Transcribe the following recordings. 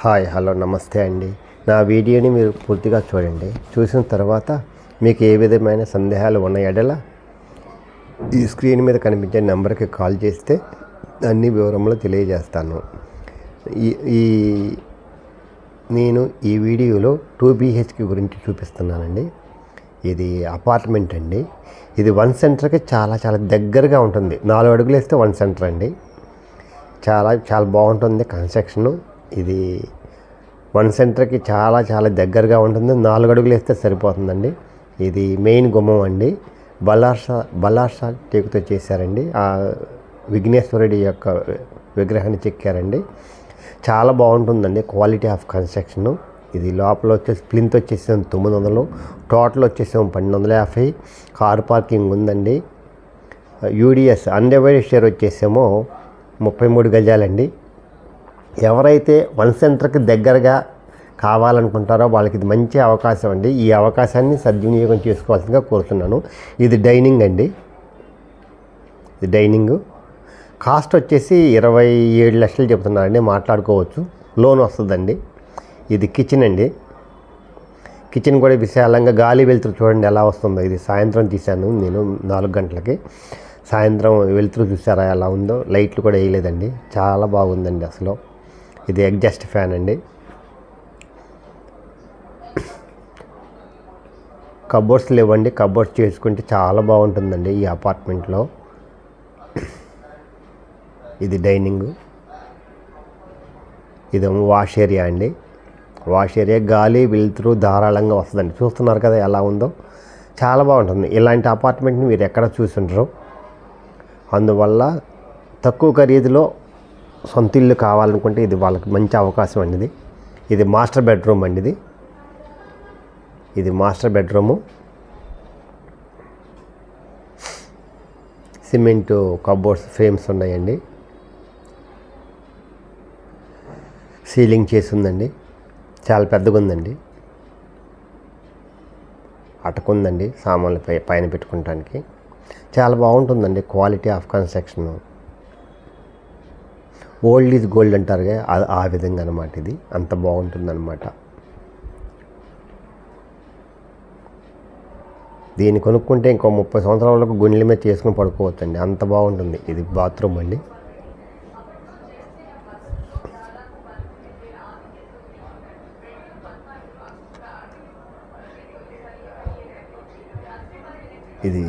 Hi hello నమస్తే అండి. నా వీడియోని మీరు పూర్తిగా చూడండి. చూసిన తర్వాత మీకు ఏ విధమైన సందేహాలు ఉన్న ఎడల ఈ స్క్రీన్ మీద కనిపించే నెంబర్కి కాల్ చేస్తే అన్ని వివరములు తెలియజేస్తాను. నేను ఈ వీడియోలో 2 BHK గురించి చూపిస్తున్నానండి. ఇది అపార్ట్మెంట్ అండి. ఇది 1 సెంటర్కి చాలా దగ్గరగా ఉంటుంది. 4 అడుగులు వేస్తే 1 సెంటర్ అండి. చాలా బాగుంటుంది కన్స్ట్రక్షను. ఇది 1 సెంటర్కి చాలా దగ్గరగా ఉంటుంది. 4 అడుగులు వేస్తే సరిపోతుందండి. ఇది మెయిన్ గుమ్మం అండి. బల్లార్సా టేకుతో చేశారండి. ఆ విఘ్నేశ్వరుడి యొక్క విగ్రహాన్ని చెక్కారండి. చాలా బాగుంటుందండి క్వాలిటీ ఆఫ్ కన్స్ట్రక్షను. ఇది లోపల వచ్చేసి ప్లింత్ వచ్చేసి 900, టోటల్ వచ్చేసి 1250. కార్ పార్కింగ్ ఉందండి. యూడిఎస్ అన్డివైడెడ్ షేర్ వచ్చేసేమో 33 గజాలండి. ఎవరైతే 1 సెంటర్కి దగ్గరగా కావాలనుకుంటారో వాళ్ళకి ఇది మంచి అవకాశం అండి. ఈ అవకాశాన్ని సద్వినియోగం చేసుకోవాల్సిందిగా కోరుతున్నాను. ఇది డైనింగ్ అండి. ఇది డైనింగ్ కాస్ట్ వచ్చేసి 27 లక్షలు చెప్తున్నారండి. మాట్లాడుకోవచ్చు, లోన్ వస్తుందండి. ఇది కిచెన్ అండి. కిచెన్ కూడా విశాలంగా గాలి వెలుతురు చూడండి ఎలా వస్తుందో. ఇది సాయంత్రం తీశాను నేను 4 గంటలకి. సాయంత్రం వెలుతురు చూసారా ఎలా ఉందో. లైట్లు కూడా వేయలేదండి. చాలా బాగుందండి అసలు. ఇది ఎగ్జాస్ట్ ఫ్యాన్ అండి. కబోర్డ్స్ లేవండి. కబోర్డ్స్ చేసుకుంటే చాలా బాగుంటుందండి ఈ అపార్ట్మెంట్లో. ఇది డైనింగ్. ఇదేమో వాష్ ఏరియా అండి. వాష్ ఏరియా గాలి వెలుతురు ధారాళంగా వస్తుందండి. చూస్తున్నారు కదా ఎలా ఉందో. చాలా బాగుంటుంది. ఇలాంటి అపార్ట్మెంట్ని మీరు ఎక్కడ చూసుంటారు. అందువల్ల తక్కువ ఖరీదులో సొంత ఇల్లు కావాలనుకుంటే ఇది వాళ్ళకి మంచి అవకాశం అండి. ఇది మాస్టర్ బెడ్రూమ్ అండి. ఇది master bedroom. Cement cupboards frames ఉన్నాయండి. సీలింగ్ చేసి ఉందండి. చాలా పెద్దగా ఉందండి. అటకుందండి సామాన్లు పైన పెట్టుకోవటానికి. చాలా బాగుంటుందండి quality of construction. Old is gold అంటారు కదా, ఆ విధంగా అనమాట. ఇది అంత బాగుంటుందన్నమాట. దీన్ని కొనుక్కుంటే ఇంకో 30 సంవత్సరాల వరకు గుండెల మీద చేసుకుని పడుకోవచ్చండి. అంత బాగుంటుంది. ఇది బాత్రూమ్ అండి. ఇది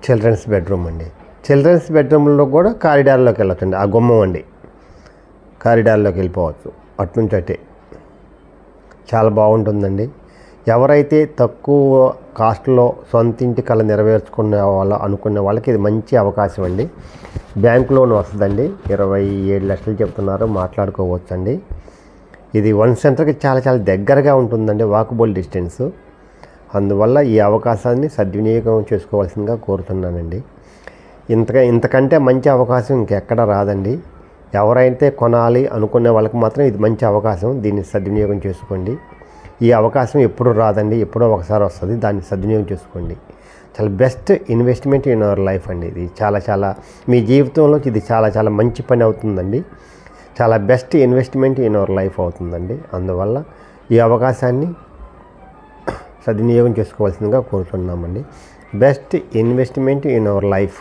చిల్డ్రన్స్ బెడ్రూమ్ అండి. చిల్డ్రన్స్ బెడ్రూమ్లో కూడా కారిడార్లోకి వెళ్ళొచ్చండి. ఆ గుమ్మం అండి. కారిడార్లోకి వెళ్ళిపోవచ్చు అట్నుంచి అటే. చాలా బాగుంటుందండి. ఎవరైతే తక్కువ కాస్ట్లో సొంత ఇంటి కళ అనుకునే వాళ్ళకి ఇది మంచి అవకాశం అండి. బ్యాంక్ లోన్ వస్తుందండి. 27 లక్షలు చెప్తున్నారు. మాట్లాడుకోవచ్చండి. ఇది 1 సెంటర్కి చాలా దగ్గరగా ఉంటుందండి. Walkable distance. అందువల్ల ఈ అవకాశాన్ని సద్వినియోగం చేసుకోవాల్సిందిగా కోరుతున్నానండి. ఇంతకంటే మంచి అవకాశం ఇంకెక్కడ రాదండి. ఎవరైతే కొనాలి అనుకునే వాళ్ళకి మాత్రం ఇది మంచి అవకాశం. దీన్ని సద్వినియోగం చేసుకోండి. ఈ అవకాశం ఎప్పుడూ రాదండి. ఎప్పుడో ఒకసారి వస్తుంది. దాన్ని సద్వినియోగం చేసుకోండి. చాలా best investment in our life అండి. ఇది చాలా మీ జీవితంలో ఇది చాలా మంచి పని అవుతుందండి. చాలా best investment in our life అవుతుందండి. అందువల్ల ఈ అవకాశాన్ని సద్వినియోగం చేసుకోవాల్సిందిగా కోరుతున్నామండి. Best investment in our life.